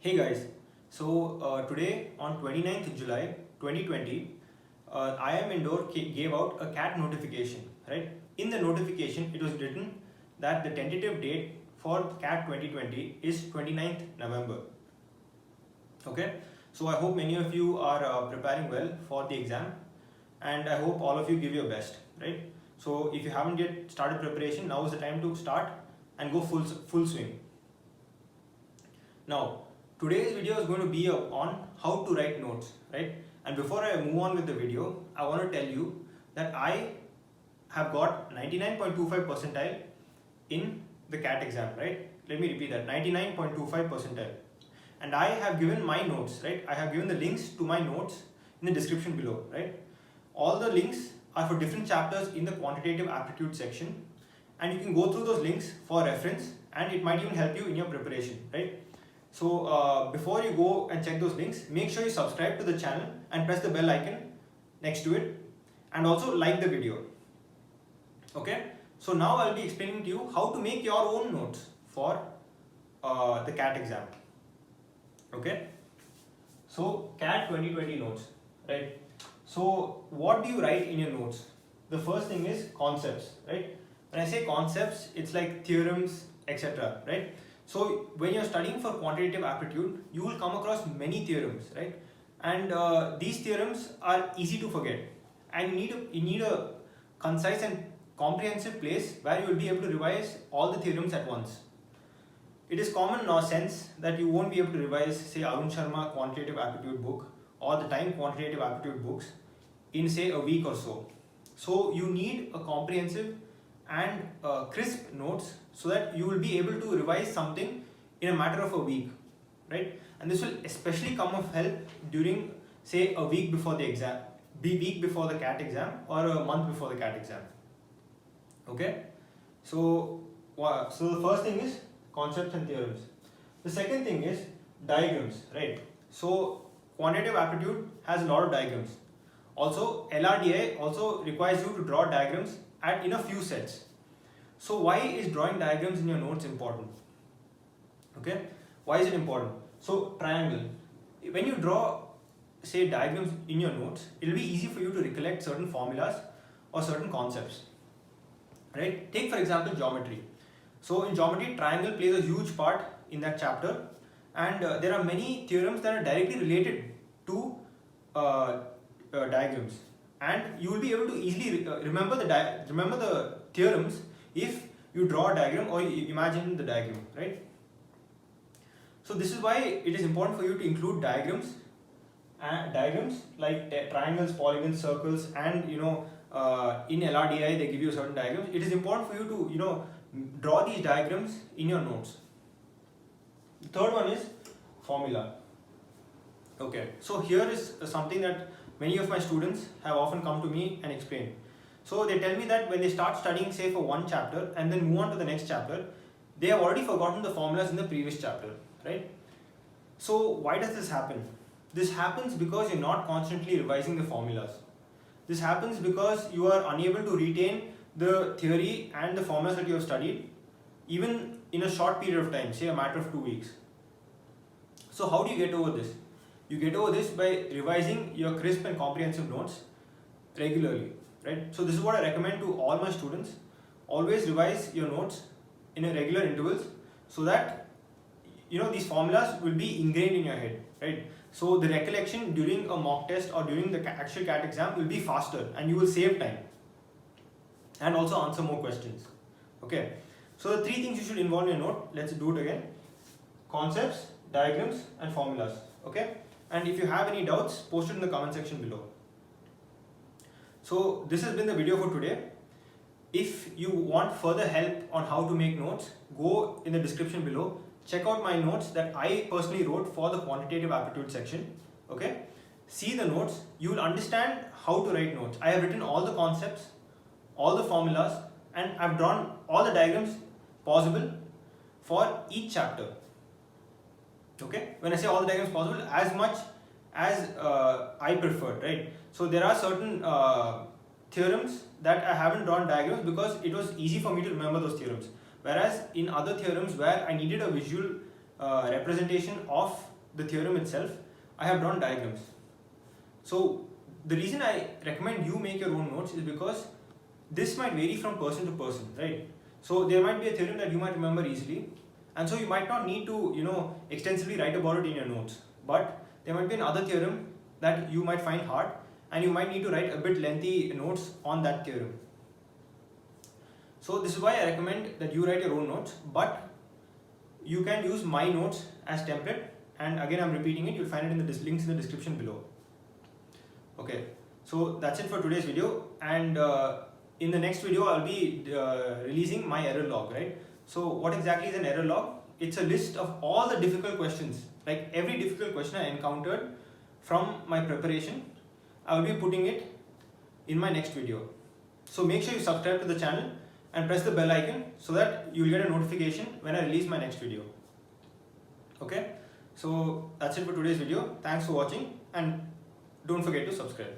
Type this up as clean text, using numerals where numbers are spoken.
Hey guys, today on 29th July 2020, IIM Indore gave out a CAT notification, right? In the notification, it was written that the tentative date for CAT 2020 is 29th November. Okay, so I hope many of you are preparing well for the exam, and I hope all of you give your best, right? So if you haven't yet started preparation, now is the time to start and go full swing. Now, today's video is going to be on how to write notes, right? And before I move on with the video, I want to tell you that I have got 99.25 percentile in the CAT exam, right? Let me repeat that, 99.25 percentile. And I have given my notes, right? I have given the links to my notes in the description below, right? All the links are for different chapters in the quantitative aptitude section, and you can go through those links for reference, and it might even help you in your preparation, right? So before you go and check those links, make sure you subscribe to the channel and press the bell icon next to it, and also like the video. Okay, so now I'll be explaining to you how to make your own notes for the CAT exam. Okay, so CAT 2020 notes, right? So what do you write in your notes? The first thing is concepts, right? When I say concepts, it's like theorems, etc., right? So when you're studying for quantitative aptitude, you will come across many theorems, right? And these theorems are easy to forget, and you need a concise and comprehensive place where you will be able to revise all the theorems at once. It is common sense that you won't be able to revise, say, Arun Sharma quantitative aptitude book or the Time quantitative aptitude books in, say, a week or so. So you need a comprehensive and crisp notes so that you will be able to revise something in a matter of a week, right? And this will especially come of help during, say, a week before the exam, week before the CAT exam, or a month before the CAT exam. Okay, so the first thing is concepts and theorems. The second thing is diagrams, right? So quantitative aptitude has a lot of diagrams. Also, LRDI also requires you to draw diagrams in a few sets. So why is drawing diagrams in your notes important? Okay, why is it important? So triangle, when you draw, say, diagrams in your notes, it will be easy for you to recollect certain formulas or certain concepts, right? Take for example geometry. So in geometry, triangle plays a huge part in that chapter, and there are many theorems that are directly related to diagrams, and you will be able to easily remember the theorems if you draw a diagram or you imagine the diagram, right? So this is why it is important for you to include diagrams like triangles, polygons, circles, and in LRDI they give you certain diagrams. It is important for you to draw these diagrams in your notes. The third one is formula. Okay, so here is something that many of my students have often come to me and explained. So they tell me that when they start studying, say, for one chapter and then move on to the next chapter, they have already forgotten the formulas in the previous chapter, right? So why does this happen? This happens because you're not constantly revising the formulas. This happens because you are unable to retain the theory and the formulas that you have studied, even in a short period of time, say a matter of 2 weeks. So how do you get over this? You get over this by revising your crisp and comprehensive notes regularly, right? So this is what I recommend to all my students. Always revise your notes in a regular intervals so that these formulas will be ingrained in your head, right? So the recollection during a mock test or during the actual CAT exam will be faster, and you will save time and also answer more questions. Okay, so the 3 things you should involve in your note, let's do it again: concepts, diagrams, and formulas. Okay, and if you have any doubts, post it in the comment section below. So this has been the video for today. If you want further help on how to make notes, go in the description below. Check out my notes that I personally wrote for the quantitative aptitude section. Okay, see the notes, you will understand how to write notes. I have written all the concepts, all the formulas, and I've drawn all the diagrams possible for each chapter. Okay, when I say all the diagrams possible, as much as I preferred, right? So there are certain theorems that I haven't drawn diagrams because it was easy for me to remember those theorems. Whereas in other theorems where I needed a visual representation of the theorem itself, I have drawn diagrams. So the reason I recommend you make your own notes is because this might vary from person to person, right? So there might be a theorem that you might remember easily, and so you might not need to extensively write about it in your notes. But there might be another theorem that you might find hard, and you might need to write a bit lengthy notes on that theorem. So this is why I recommend that you write your own notes, but you can use my notes as template, and again I'm repeating it, you'll find it in the links in the description below. Okay, so that's it for today's video, and in the next video I'll be releasing my error log, right? So what exactly is an error log? It's a list of all the difficult questions, like every difficult question I encountered from my preparation. I will be putting it in my next video. So make sure you subscribe to the channel and press the bell icon so that you will get a notification when I release my next video. Okay, so that's it for today's video. Thanks for watching, and don't forget to subscribe.